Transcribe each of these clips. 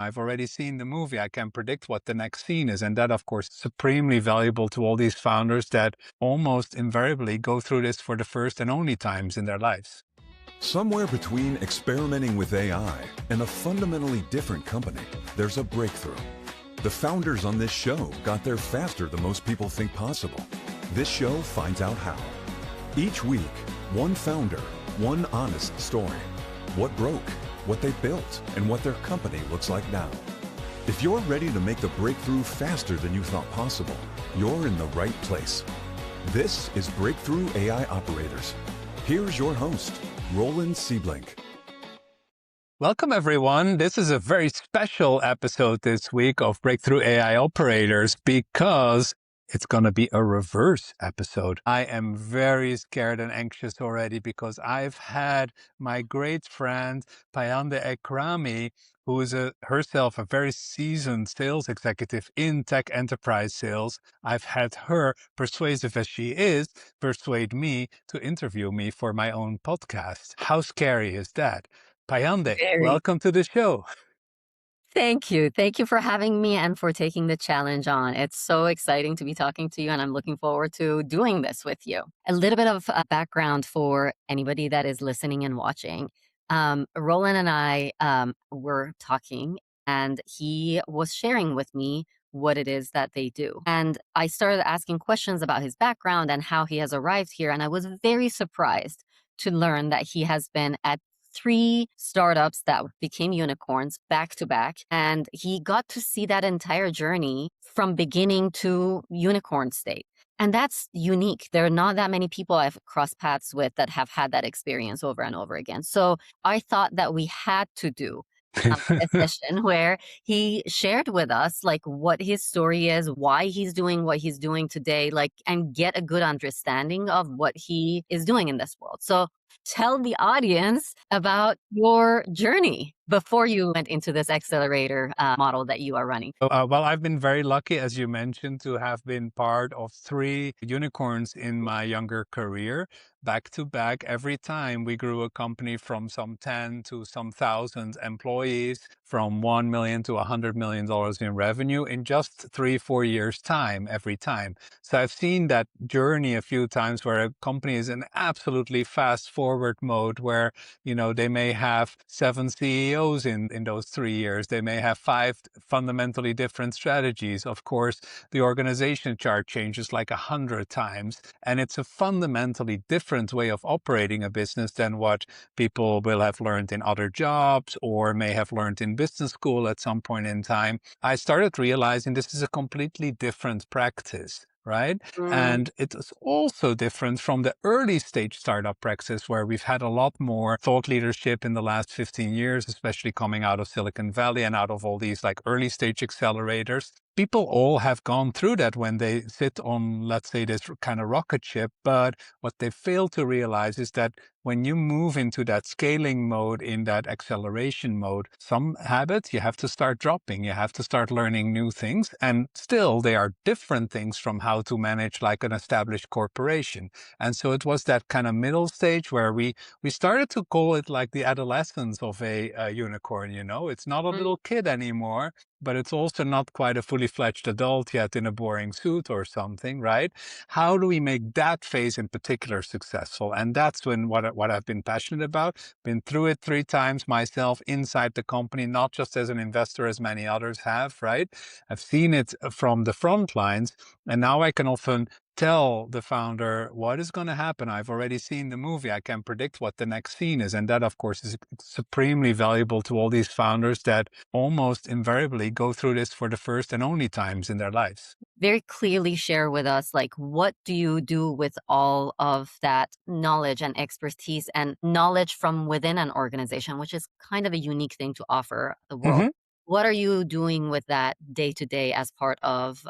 I've already seen the movie. I can predict what the next scene is. And that, of course, is supremely valuable to all these founders that almost invariably go through this for the first and only times in their lives. Somewhere between experimenting with AI and a fundamentally different company, there's a breakthrough. The founders on this show got there faster than most people think possible. This show finds out how. Each week, one founder, one honest story. What broke, what they built, and what their company looks like now. If you're ready to make the breakthrough faster than you thought possible, you're in the right place. This is Breakthrough AI Operators. Here's your host, Roland Sieblink. Welcome, everyone. This is a very special episode this week of Breakthrough AI Operators because it's going to be a reverse episode. I am very scared and anxious already because I've had my great friend, Payandeh Ekrami, who is herself a very seasoned sales executive in tech enterprise sales. I've had her, persuasive as she is, persuade me to interview me for my own podcast. How scary is that? Payandeh, Very. welcome to the show. Thank you. Thank you for having me and for taking the challenge on. It's so exciting to be talking to you, and I'm looking forward to doing this with you. A little bit of background for anybody that is listening and watching. Roland and I were talking, and he was sharing with me what it is that they do. And I started asking questions about his background and how he has arrived here. And I was very surprised to learn that he has been at 3 startups that became unicorns back to back. And he got to see that entire journey from beginning to unicorn state. And that's unique. There are not that many people I've crossed paths with that have had that experience over and over again. So I thought that we had to do a session where he shared with us like what his story is, why he's doing what he's doing today, like, and get a good understanding of what he is doing in this world. So tell the audience about your journey before you went into this accelerator model that you are running. Well, I've been very lucky, as you mentioned, to have been part of 3 unicorns in my younger career. Back to back, every time we grew a company from some 10 to some thousand employees, from $1 million to $100 million in revenue in just 3-4 years' time, every time. So I've seen that journey a few times where a company is in absolutely fast forward mode where, they may have 7 CEOs in those 3 years. They may have 5 fundamentally different strategies. Of course, the organization chart changes like 100 times, and it's a fundamentally different way of operating a business than what people will have learned in other jobs or may have learned in business school at some point in time. I started realizing this is a completely different practice. Right. And it is also different from the early stage startup practice where we've had a lot more thought leadership in the last 15 years, especially coming out of Silicon Valley and out of all these like early stage accelerators. People all have gone through that when they sit on, let's say, this kind of rocket ship. But what they fail to realize is that when you move into that scaling mode, in that acceleration mode, some habits you have to start dropping. You have to start learning new things. And still, they are different things from how to manage like an established corporation. And so it was that kind of middle stage where we started to call it like the adolescence of a unicorn. It's not a little kid anymore, but it's also not quite a fully fledged adult yet in a boring suit or something, right? How do we make that phase in particular successful? And that's when what I've been passionate about. Been through it 3 times myself inside the company, not just as an investor as many others have, right? I've seen it from the front lines, and now I can often tell the founder what is going to happen. I've already seen the movie. I can predict what the next scene is. And that, of course, is supremely valuable to all these founders that almost invariably go through this for the first and only times in their lives. Very clearly share with us, like, what do you do with all of that knowledge and expertise and knowledge from within an organization, which is kind of a unique thing to offer the world. What are you doing with that day to day as part of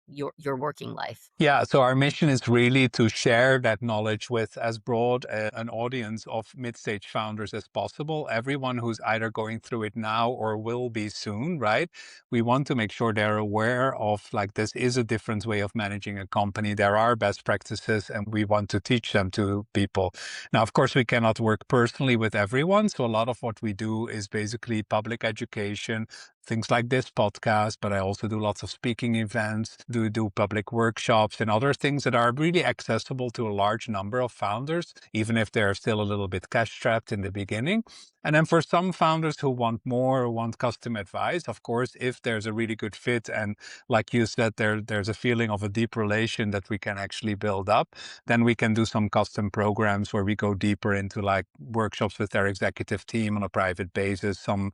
your working life? Yeah, so our mission is really to share that knowledge with as broad an audience of mid-stage founders as possible. Everyone who's either going through it now or will be soon, right? We want to make sure they're aware of like this is a different way of managing a company. There are best practices, and we want to teach them to people. Now, of course, we cannot work personally with everyone. So a lot of what we do is basically public education, things like this podcast, but I also do lots of speaking events, do public workshops and other things that are really accessible to a large number of founders, even if they're still a little bit cash strapped in the beginning. And then for some founders who want more or want custom advice, of course, if there's a really good fit and like you said, there's a feeling of a deep relation that we can actually build up, then we can do some custom programs where we go deeper into like workshops with their executive team on a private basis, some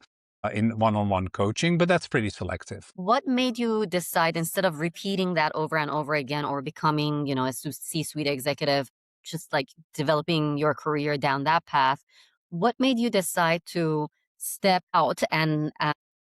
in one-on-one coaching, but that's pretty selective. What made you decide, instead of repeating that over and over again or becoming, a C-suite executive, just like developing your career down that path, what made you decide to step out and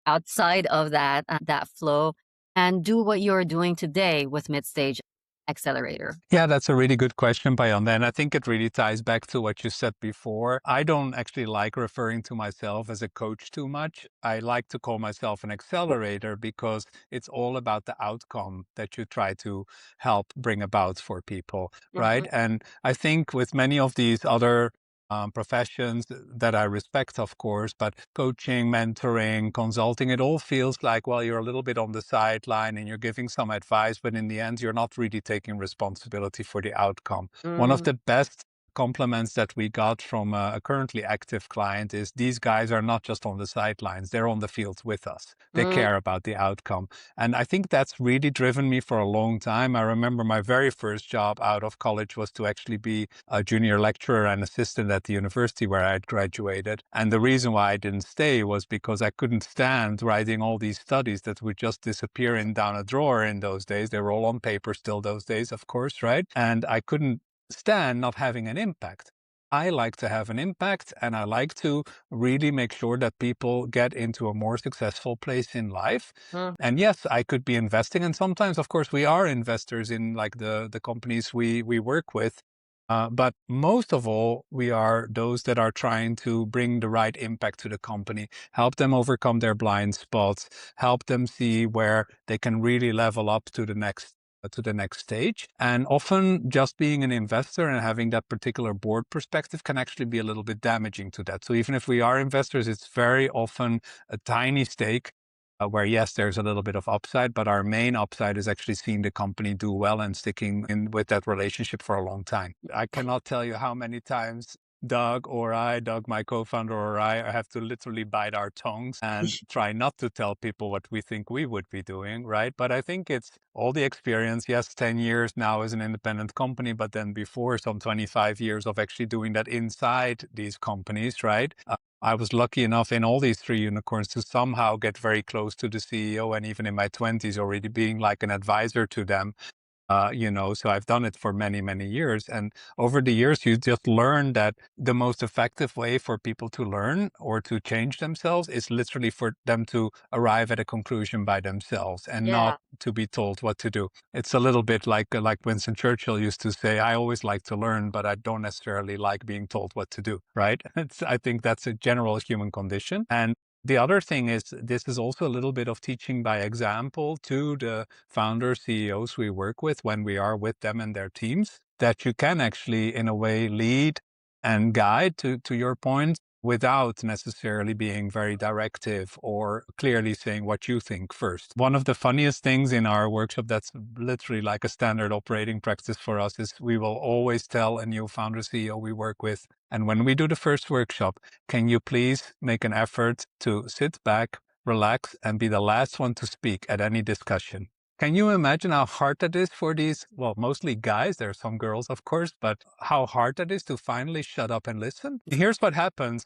outside of that flow and do what you're doing today with Midstage Accelerator? Yeah, that's a really good question, Payandeh. And I think it really ties back to what you said before. I don't actually like referring to myself as a coach too much. I like to call myself an accelerator because it's all about the outcome that you try to help bring about for people, right? Hmm. And I think with many of these other professions that I respect, of course, but coaching, mentoring, consulting, it all feels like, well, you're a little bit on the sideline and you're giving some advice, but in the end, you're not really taking responsibility for the outcome. One of Mm, the best compliments that we got from a currently active client is these guys are not just on the sidelines, they're on the field with us. They mm, care about the outcome. And I think that's really driven me for a long time. I remember my very first job out of college was to actually be a junior lecturer and assistant at the university where I had graduated. And the reason why I didn't stay was because I couldn't stand writing all these studies that would just disappear in down a drawer in those days. They were all on paper still those days, of course, right? And I couldn't stand not having an impact. I like to have an impact and I like to really make sure that people get into a more successful place in life. mm. And yes, I could be investing. And sometimes, of course, we are investors in like the companies we work with. But most of all, we are those that are trying to bring the right impact to the company, help them overcome their blind spots, help them see where they can really level up to the next stage. And often just being an investor and having that particular board perspective can actually be a little bit damaging to that. So even if we are investors, it's very often a tiny stake where yes, there's a little bit of upside, but our main upside is actually seeing the company do well and sticking in with that relationship for a long time. I cannot tell you how many times Doug, my co-founder, or I have to literally bite our tongues and try not to tell people what we think we would be doing, right? But I think it's all the experience. Yes, 10 years now as an independent company, but then before some 25 years of actually doing that inside these companies, right? I was lucky enough in all these three unicorns to somehow get very close to the CEO and even in my 20s already being like an advisor to them. So I've done it for many, many years. And over the years, you just learn that the most effective way for people to learn or to change themselves is literally for them to arrive at a conclusion by themselves and not Yeah. to be told what to do. It's a little bit like Winston Churchill used to say, I always like to learn, but I don't necessarily like being told what to do, right? I think that's a general human condition. And the other thing is, this is also a little bit of teaching by example to the founders, CEOs we work with when we are with them and their teams, that you can actually, in a way, lead and guide to your point without necessarily being very directive or clearly saying what you think first. One of the funniest things in our workshop that's literally like a standard operating practice for us is we will always tell a new founder CEO we work with, and when we do the first workshop, can you please make an effort to sit back, relax, and be the last one to speak at any discussion? Can you imagine how hard that is for these, well, mostly guys, there are some girls, of course, but how hard that is to finally shut up and listen? Here's what happens.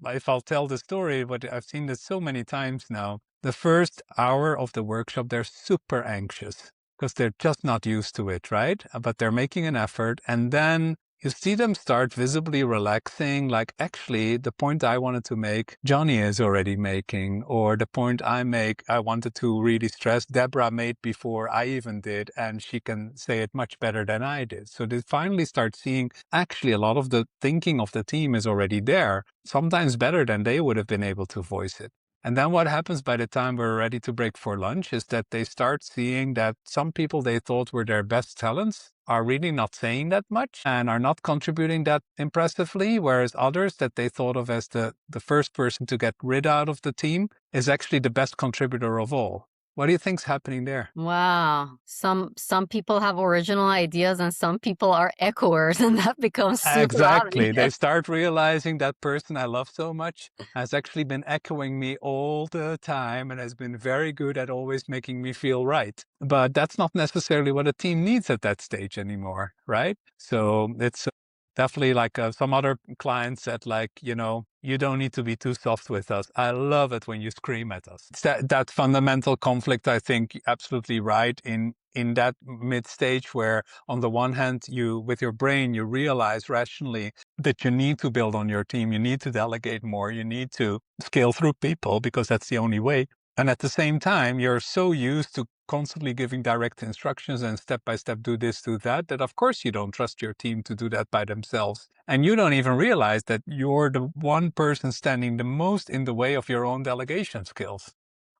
If I'll tell the story, but I've seen this so many times now. The first hour of the workshop, they're super anxious because they're just not used to it, right? But they're making an effort. And then you see them start visibly relaxing, like actually the point I wanted to make, Johnny is already making, or the point I wanted to really stress, Deborah made before I even did, and she can say it much better than I did. So they finally start seeing actually a lot of the thinking of the team is already there, sometimes better than they would have been able to voice it. And then what happens by the time we're ready to break for lunch is that they start seeing that some people they thought were their best talents are really not saying that much and are not contributing that impressively, whereas others that they thought of as the first person to get rid out of the team is actually the best contributor of all. What do you think's happening there? Wow. Some people have original ideas and some people are echoers, and that becomes super Exactly. They obvious. start realizing that person I love so much has actually been echoing me all the time and has been very good at always making me feel right. But that's not necessarily what a team needs at that stage anymore, right? So it's definitely like some other clients said, like, you don't need to be too soft with us. I love it when you scream at us. It's that fundamental conflict, I think, absolutely right in that mid stage where on the one hand, you, with your brain, you realize rationally that you need to build on your team, you need to delegate more, you need to scale through people because that's the only way. And at the same time, you're so used to constantly giving direct instructions and step by step, do this, do that, that of course you don't trust your team to do that by themselves. And you don't even realize that you're the one person standing the most in the way of your own delegation skills.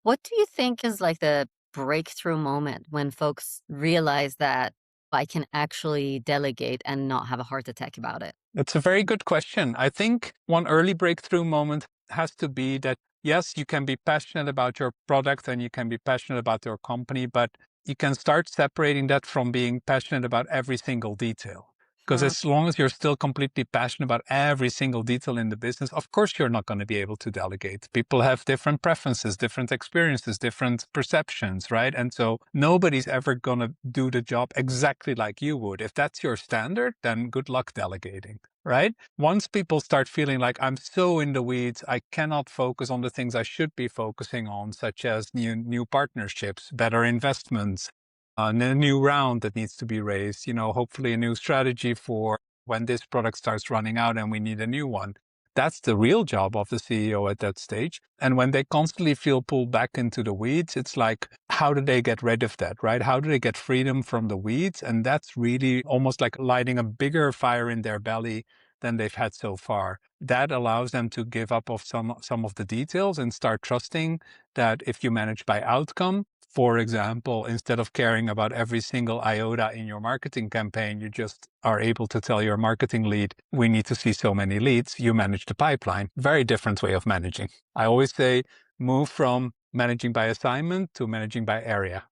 What do you think is like the breakthrough moment when folks realize that I can actually delegate and not have a heart attack about it? That's a very good question. I think one early breakthrough moment has to be that, yes, you can be passionate about your product and you can be passionate about your company, but you can start separating that from being passionate about every single detail. Because Hmm. as long as you're still completely passionate about every single detail in the business, of course, you're not going to be able to delegate. People have different preferences, different experiences, different perceptions, right? And so nobody's ever going to do the job exactly like you would. If that's your standard, then good luck delegating. Right? Once people start feeling like I'm so in the weeds, I cannot focus on the things I should be focusing on, such as new partnerships, better investments, a new round that needs to be raised, hopefully a new strategy for when this product starts running out and we need a new one. That's the real job of the CEO at that stage. And when they constantly feel pulled back into the weeds, it's like, how do they get rid of that, right? How do they get freedom from the weeds? And that's really almost like lighting a bigger fire in their belly than they've had so far. That allows them to give up of some of the details and start trusting that if you manage by outcome, for example, instead of caring about every single iota in your marketing campaign, you just are able to tell your marketing lead, we need to see so many leads. You manage the pipeline. Very different way of managing. I always say move from managing by assignment to managing by area.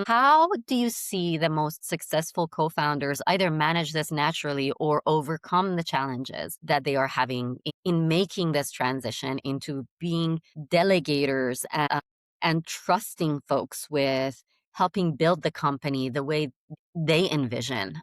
How do you see the most successful co-founders either manage this naturally or overcome the challenges that they are having in making this transition into being delegators and trusting folks with helping build the company the way they envision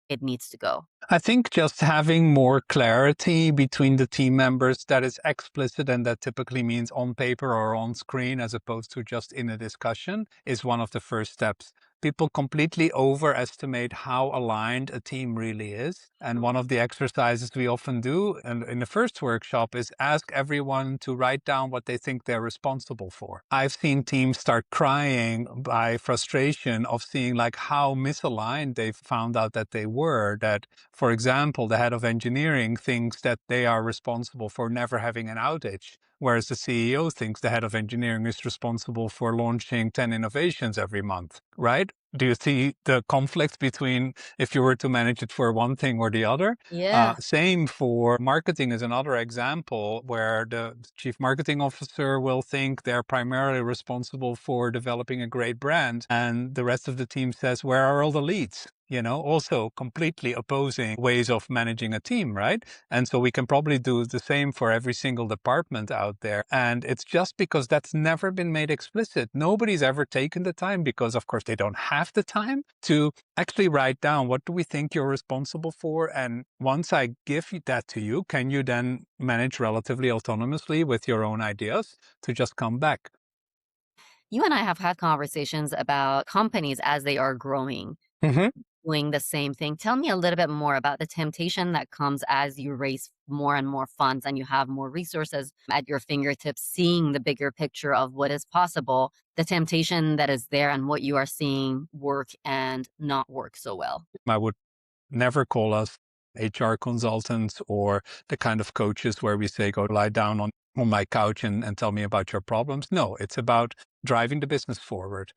it needs to go? I think just having more clarity between the team members that is explicit and that typically means on paper or on screen as opposed to just in a discussion is one of the first steps. People completely overestimate how aligned a team really is. And one of the exercises we often do in the first workshop is ask everyone to write down what they think they're responsible for. I've seen teams start crying by frustration of seeing like how misaligned they found out that they were, that for example, the head of engineering thinks that they are responsible for never having an outage, whereas the CEO thinks the head of engineering is responsible for launching 10 innovations every month, right? Do you see the conflict between if you were to manage it for one thing or the other? Yeah. Same for marketing is another example where the chief marketing officer will think they're primarily responsible for developing a great brand. And the rest of the team says, where are all the leads? Also completely opposing ways of managing a team, right? And so we can probably do the same for every single department out there. And it's just because that's never been made explicit. Nobody's ever taken the time because, of course, they don't have the time to actually write down what do we think you're responsible for. And once I give that to you, can you then manage relatively autonomously with your own ideas to just come back? You and I have had conversations about companies as they are growing, Mhm. doing the same thing. Tell me a little bit more about the temptation that comes as you raise more and more funds and you have more resources at your fingertips, seeing the bigger picture of what is possible, the temptation that is there and what you are seeing work and not work so well. I would never call us HR consultants or the kind of coaches where we say, go lie down on my couch and tell me about your problems. No, it's about driving the business forward.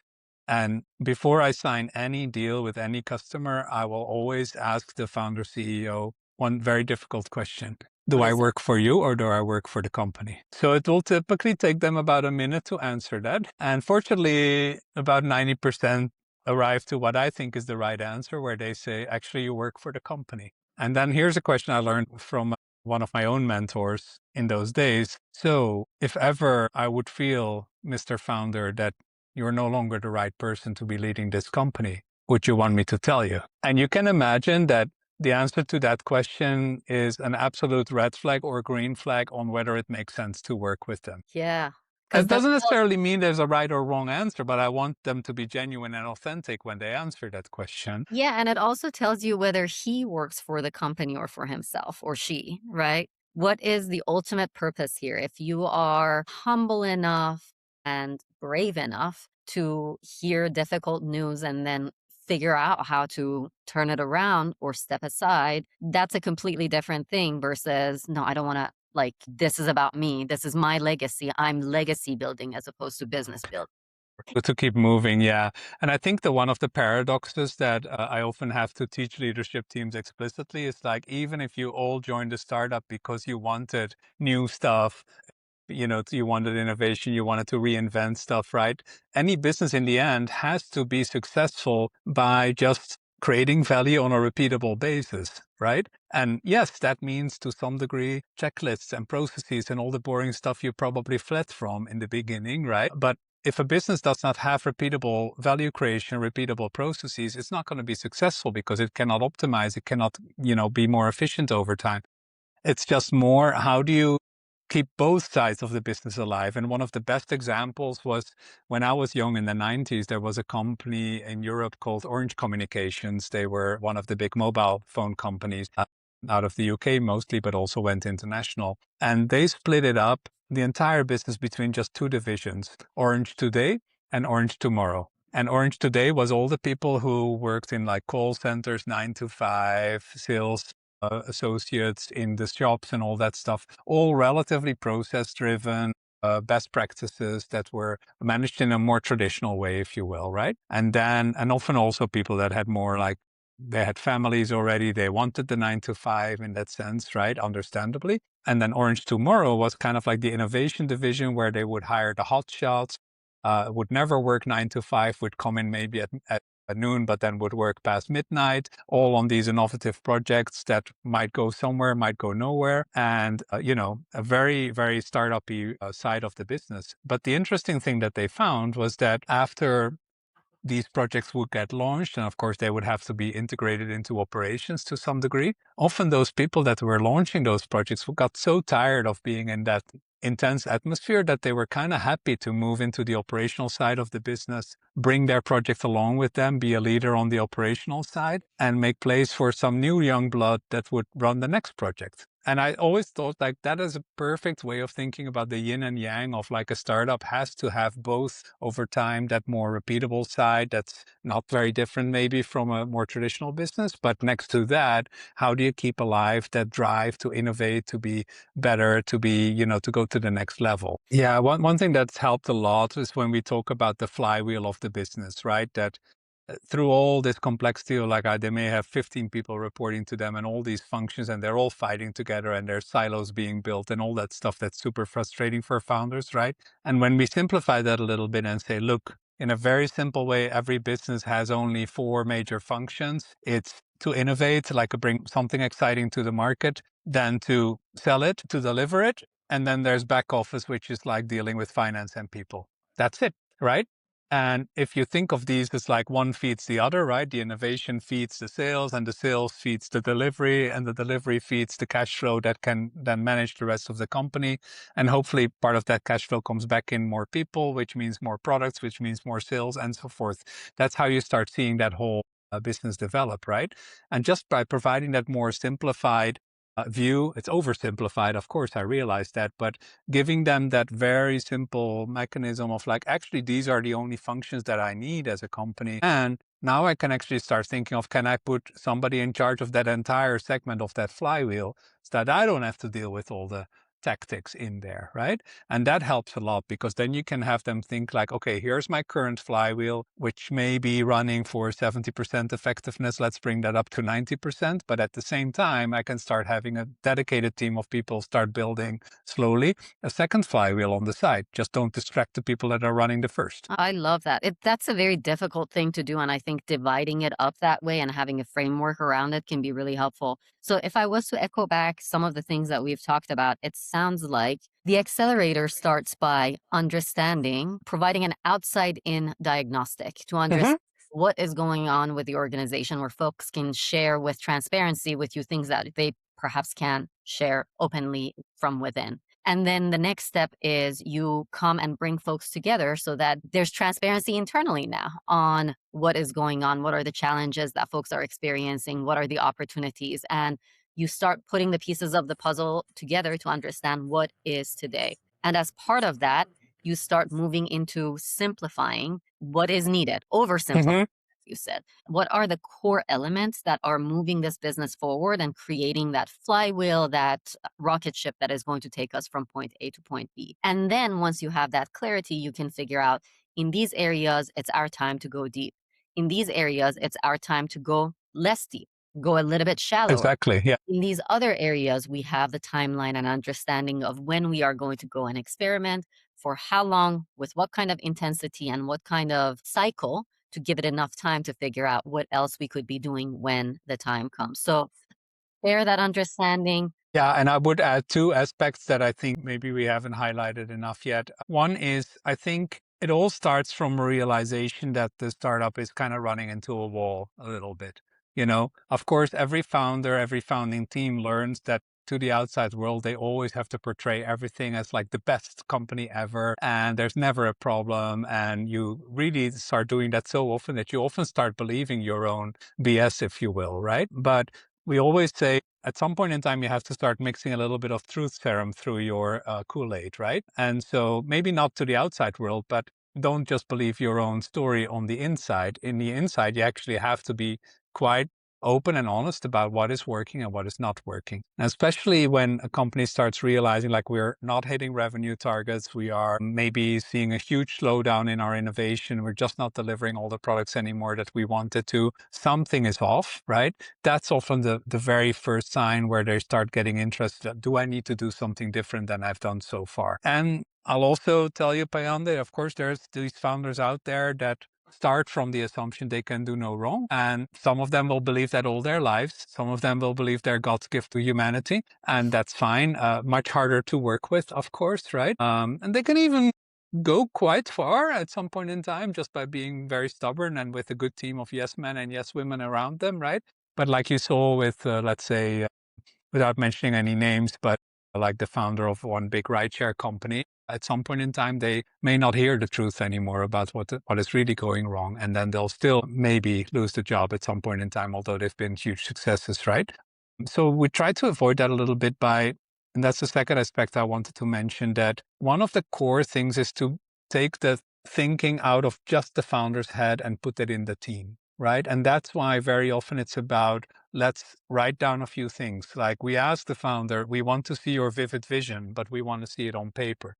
And before I sign any deal with any customer, I will always ask the founder CEO one very difficult question. Do What I is it? work for you or do I work for the company? So it will typically take them about a minute to answer that. And fortunately, about 90% arrive to what I think is the right answer, where they say, actually, you work for the company. And then here's a question I learned from one of my own mentors in those days. So if ever I would feel, Mr. Founder, that you're no longer the right person to be leading this company, would you want me to tell you? And you can imagine that the answer to that question is an absolute red flag or green flag on whether it makes sense to work with them. Yeah. Because It that doesn't tells necessarily mean there's a right or wrong answer, but I want them to be genuine and authentic when they answer that question. Yeah, and it also tells you whether he works for the company or for himself or she, right? What is the ultimate purpose here? If you are humble enough and brave enough to hear difficult news and then figure out how to turn it around or step aside, that's a completely different thing versus, no, I don't want to, like, this is about me. This is my legacy. I'm legacy building as opposed to business building. To keep moving, yeah. And I think the one of the paradoxes that I often have to teach leadership teams explicitly is like, even if you all joined a startup because you wanted new stuff, you wanted innovation, you wanted to reinvent stuff, right? Any business in the end has to be successful by just creating value on a repeatable basis, right? And yes, that means to some degree checklists and processes and all the boring stuff you probably fled from in the beginning, right? But if a business does not have repeatable value creation, repeatable processes, it's not going to be successful because it cannot optimize, it cannot, be more efficient over time. It's just more, how do you keep both sides of the business alive? And one of the best examples was when I was young in the 90s, there was a company in Europe called Orange Communications. They were one of the big mobile phone companies out of the UK mostly, but also went international. And they split it up, the entire business, between just two divisions, Orange Today and Orange Tomorrow. And Orange Today was all the people who worked in like call centers, 9 to 5, sales associates in the shops and all that stuff, all relatively process driven, best practices that were managed in a more traditional way, if you will, right? And often also people that had more like, they had families already, they wanted the 9 to 5 in that sense, right? Understandably. And then Orange Tomorrow was kind of like the innovation division where they would hire the hot shots, would never work 9 to 5, would come in maybe at noon, but then would work past midnight, all on these innovative projects that might go somewhere, might go nowhere, and, a very, very startup-y side of the business. But the interesting thing that they found was that after these projects would get launched, and of course they would have to be integrated into operations to some degree. Often those people that were launching those projects got so tired of being in that intense atmosphere that they were kind of happy to move into the operational side of the business, bring their project along with them, be a leader on the operational side, and make place for some new young blood that would run the next project. And I always thought like that is a perfect way of thinking about the yin and yang of like a startup has to have both over time, that more repeatable side that's not very different maybe from a more traditional business. But next to that, how do you keep alive that drive to innovate, to be better, to be, to go to the next level? Yeah, one thing that's helped a lot is when we talk about the flywheel of the business, right? That through all this complexity of like they may have 15 people reporting to them and all these functions and they're all fighting together and there's silos being built and all that stuff that's super frustrating for founders, right? And when we simplify that a little bit and say, look, in a very simple way, every business has only 4 major functions. It's to innovate, like bring something exciting to the market, then to sell it, to deliver it, and then there's back office, which is like dealing with finance and people. That's it, right? And if you think of these as like one feeds the other, right? The innovation feeds the sales and the sales feeds the delivery and the delivery feeds the cash flow that can then manage the rest of the company. And hopefully part of that cash flow comes back in more people, which means more products, which means more sales and so forth. That's how you start seeing that whole business develop, right? And just by providing that more simplified view. It's oversimplified, of course, I realize that, but giving them that very simple mechanism of like, actually, these are the only functions that I need as a company. And now I can actually start thinking of, can I put somebody in charge of that entire segment of that flywheel so that I don't have to deal with all the tactics in there, right? And that helps a lot because then you can have them think like, okay, here's my current flywheel, which may be running for 70% effectiveness. Let's bring that up to 90%. But at the same time, I can start having a dedicated team of people start building slowly a second flywheel on the side. Just don't distract the people that are running the first. I love that. That's a very difficult thing to do. And I think dividing it up that way and having a framework around it can be really helpful. So, if I was to echo back some of the things that we've talked about, it sounds like the accelerator starts by understanding, providing an outside in diagnostic to understand what is going on with the organization, where folks can share with transparency with you things that they perhaps can't share openly from within. And then the next step is you come and bring folks together so that there's transparency internally now on what is going on, what are the challenges that folks are experiencing, what are the opportunities, and you start putting the pieces of the puzzle together to understand what is today. And as part of that, you start moving into simplifying what is needed, oversimplifying, you said. What are the core elements that are moving this business forward and creating that flywheel, that rocket ship that is going to take us from point A to point B? And then once you have that clarity, you can figure out in these areas, it's our time to go deep. In these areas, it's our time to go less deep, go a little bit shallower. Exactly. Yeah. In these other areas, we have the timeline and understanding of when we are going to go and experiment, for how long, with what kind of intensity, and what kind of cycle to give it enough time to figure out what else we could be doing when the time comes. So share that understanding. Yeah, and I would add two aspects that I think maybe we haven't highlighted enough yet. One is I think it all starts from a realization that the startup is kind of running into a wall a little bit. Of course, every founder, every founding team learns that to the outside world, they always have to portray everything as like the best company ever, and there's never a problem. And you really start doing that so often that you often start believing your own BS, if you will, right? But we always say at some point in time, you have to start mixing a little bit of truth serum through your Kool-Aid, right? And so maybe not to the outside world, but don't just believe your own story on the inside. In the inside, you actually have to be quite open and honest about what is working and what is not working. And especially when a company starts realizing like we're not hitting revenue targets, we are maybe seeing a huge slowdown in our innovation, we're just not delivering all the products anymore that we wanted to, something is off, right? That's often the very first sign where they start getting interested. Do I need to do something different than I've done so far? And I'll also tell you, Payandeh, of course, there's these founders out there that start from the assumption they can do no wrong. And some of them will believe that all their lives. Some of them will believe they're God's gift to humanity. And that's fine. Much harder to work with, of course, right? And they can even go quite far at some point in time just by being very stubborn and with a good team of yes men and yes women around them, right? But like you saw with, let's say, without mentioning any names, but like the founder of one big rideshare company, at some point in time, they may not hear the truth anymore about what is really going wrong. And then they'll still maybe lose the job at some point in time, although they've been huge successes, right? So we try to avoid that a little bit and that's the second aspect I wanted to mention, that one of the core things is to take the thinking out of just the founder's head and put it in the team, right? And that's why very often it's about, let's write down a few things. Like we ask the founder, we want to see your vivid vision, but we want to see it on paper.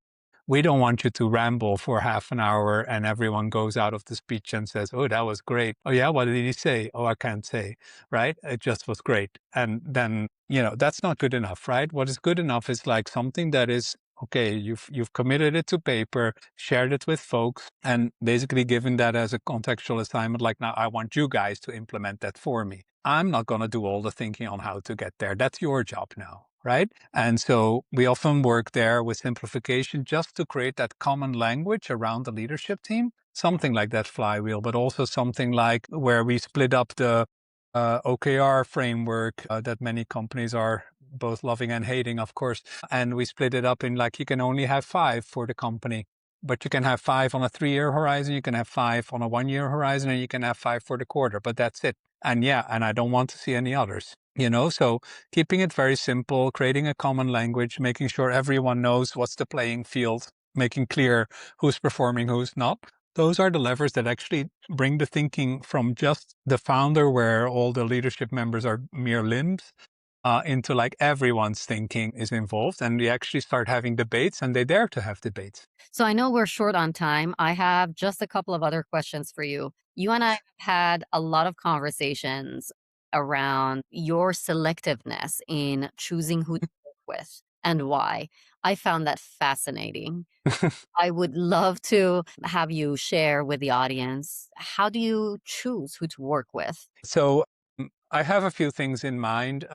We don't want you to ramble for half an hour and everyone goes out of the speech and says, oh, that was great. Oh, yeah, what did he say? Oh, I can't say, right? It just was great. And then, that's not good enough, right? What is good enough is like something that is, okay, you've committed it to paper, shared it with folks, and basically given that as a contextual assignment, like now I want you guys to implement that for me. I'm not going to do all the thinking on how to get there. That's your job now, right? And so we often work there with simplification just to create that common language around the leadership team, something like that flywheel, but also something like where we split up the OKR framework that many companies are both loving and hating, of course. And we split it up in like, you can only have 5 for the company, but you can have 5 on a 3-year horizon, you can have 5 on a 1-year horizon, and you can have 5 for the quarter, but that's it. And yeah, and I don't want to see any others. So keeping it very simple, creating a common language, making sure everyone knows what's the playing field, making clear who's performing, who's not. Those are the levers that actually bring the thinking from just the founder, where all the leadership members are mere limbs, into like everyone's thinking is involved. And we actually start having debates, and they dare to have debates. So I know we're short on time. I have just a couple of other questions for you. You and I have had a lot of conversations around your selectiveness in choosing who to work with and why. I found that fascinating. I would love to have you share with the audience, how do you choose who to work with? So I have a few things in mind.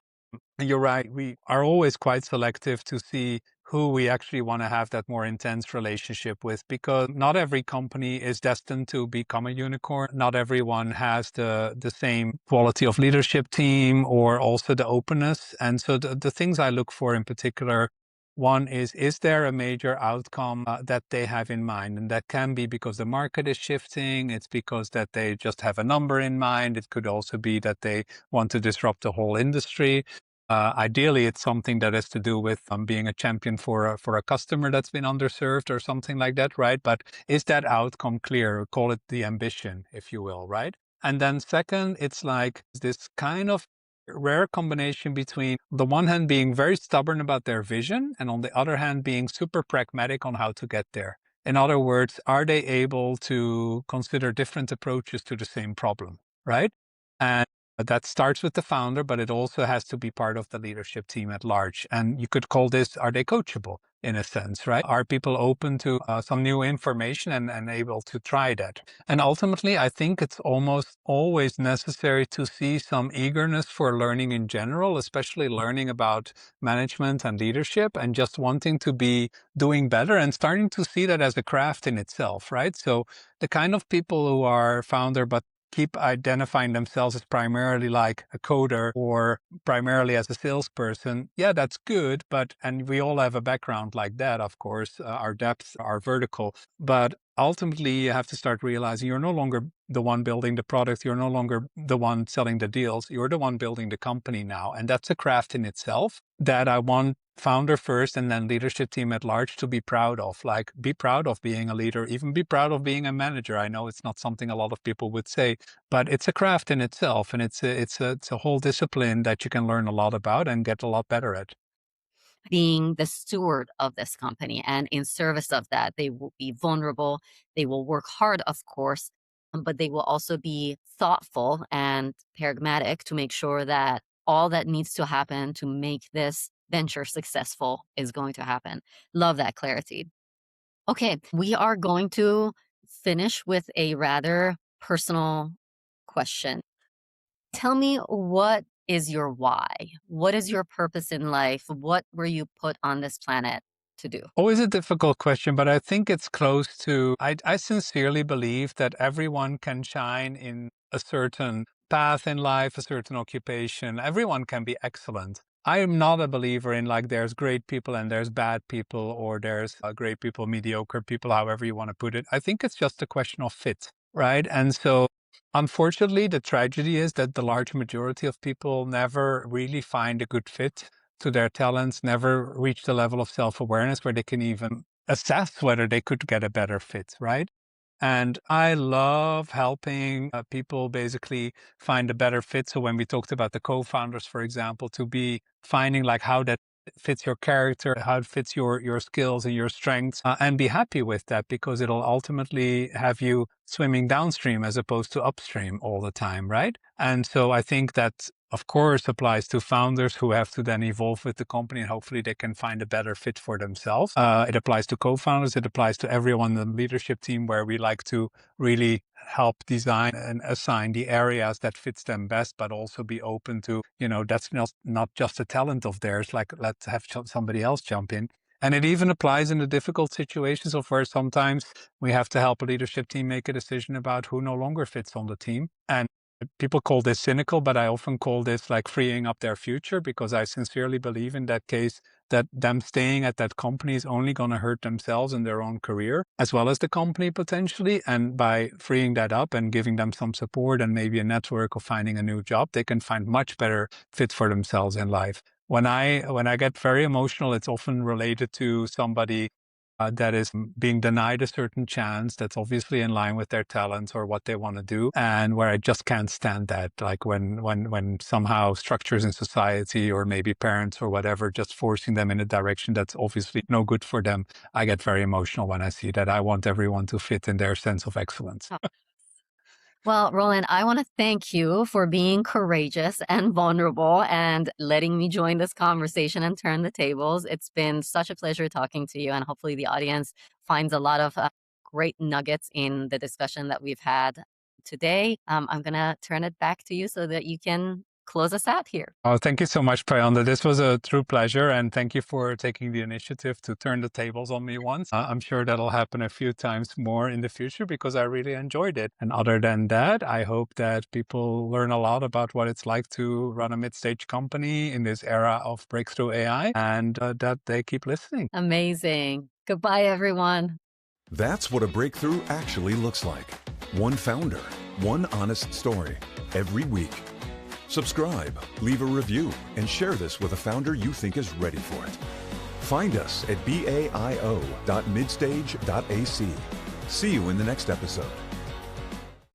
You're right. We are always quite selective to see who we actually want to have that more intense relationship with, because not every company is destined to become a unicorn. Not everyone has the same quality of leadership team or also the openness. And so the things I look for in particular, one is there a major outcome that they have in mind? And that can be because the market is shifting. It's because that they just have a number in mind. It could also be that they want to disrupt the whole industry. Ideally, it's something that has to do with being a champion for a customer that's been underserved or something like that, right? But is that outcome clear? Call it the ambition, if you will, right? And then second, it's like this kind of rare combination between the one hand being very stubborn about their vision and on the other hand being super pragmatic on how to get there. In other words, are they able to consider different approaches to the same problem, right? And that starts with the founder, but it also has to be part of the leadership team at large. And you could call this, are they coachable in a sense, right? Are people open to some new information and able to try that? And ultimately, I think it's almost always necessary to see some eagerness for learning in general, especially learning about management and leadership, and just wanting to be doing better and starting to see that as a craft in itself, right? So the kind of people who are founder, but keep identifying themselves as primarily like a coder or primarily as a salesperson, yeah, that's good. And we all have a background like that, of course, our depths are vertical. But ultimately, you have to start realizing you're no longer the one building the product. You're no longer the one selling the deals. You're the one building the company now. And that's a craft in itself that I want founder first and then leadership team at large to be proud of. Like, be proud of being a leader, even be proud of being a manager. I know it's not something a lot of people would say, but it's a craft in itself, and it's a whole discipline that you can learn a lot about and get a lot better at. Being the steward of this company. And in service of that, they will be vulnerable. They will work hard, of course, but they will also be thoughtful and pragmatic to make sure that all that needs to happen to make this venture successful is going to happen. Love that clarity. Okay, we are going to finish with a rather personal question. Tell me, what is your why? What is your purpose in life? What were you put on this planet to do? Always a difficult question, but I think it's close to. I sincerely believe that everyone can shine in a certain path in life, a certain occupation. Everyone can be excellent. I am not a believer in like there's great people and there's bad people, or there's great people, mediocre people, however you want to put it. I think it's just a question of fit, right? And so unfortunately, the tragedy is that the large majority of people never really find a good fit to their talents, never reach the level of self-awareness where they can even assess whether they could get a better fit, right? And I love helping people basically find a better fit. So when we talked about the co-founders, for example, to be finding like how that fits your character, how it fits your skills and your strengths, and be happy with that, because it'll ultimately have you swimming downstream as opposed to upstream all the time, right? And so I think that, of course, applies to founders who have to then evolve with the company, and hopefully they can find a better fit for themselves. It applies to co-founders. It applies to everyone in the leadership team, where we like to really help design and assign the areas that fits them best, but also be open to, that's not just a talent of theirs, like let's have somebody else jump in. And it even applies in the difficult situations of where sometimes we have to help a leadership team make a decision about who no longer fits on the team. And people call this cynical, but I often call this like freeing up their future, because I sincerely believe in that case, that them staying at that company is only going to hurt themselves in their own career, as well as the company potentially. And by freeing that up and giving them some support and maybe a network of finding a new job, they can find much better fit for themselves in life. When I get very emotional, it's often related to somebody that is being denied a certain chance that's obviously in line with their talents or what they want to do, and where I just can't stand that. Like when somehow structures in society or maybe parents or whatever just forcing them in a direction that's obviously no good for them, I get very emotional when I see that. I want everyone to fit in their sense of excellence. Well, Roland, I want to thank you for being courageous and vulnerable and letting me join this conversation and turn the tables. It's been such a pleasure talking to you, and hopefully the audience finds a lot of great nuggets in the discussion that we've had today. I'm going to turn it back to you so that you can close us out here. Oh, thank you so much, Payandeh. This was a true pleasure, and thank you for taking the initiative to turn the tables on me once. I'm sure that'll happen a few times more in the future because I really enjoyed it. And other than that, I hope that people learn a lot about what it's like to run a mid-stage company in this era of breakthrough AI, and that they keep listening. Amazing. Goodbye, everyone. That's what a breakthrough actually looks like. One founder, one honest story, every week. Subscribe, leave a review, and share this with a founder you think is ready for it. Find us at baio.midstage.ac. See you in the next episode.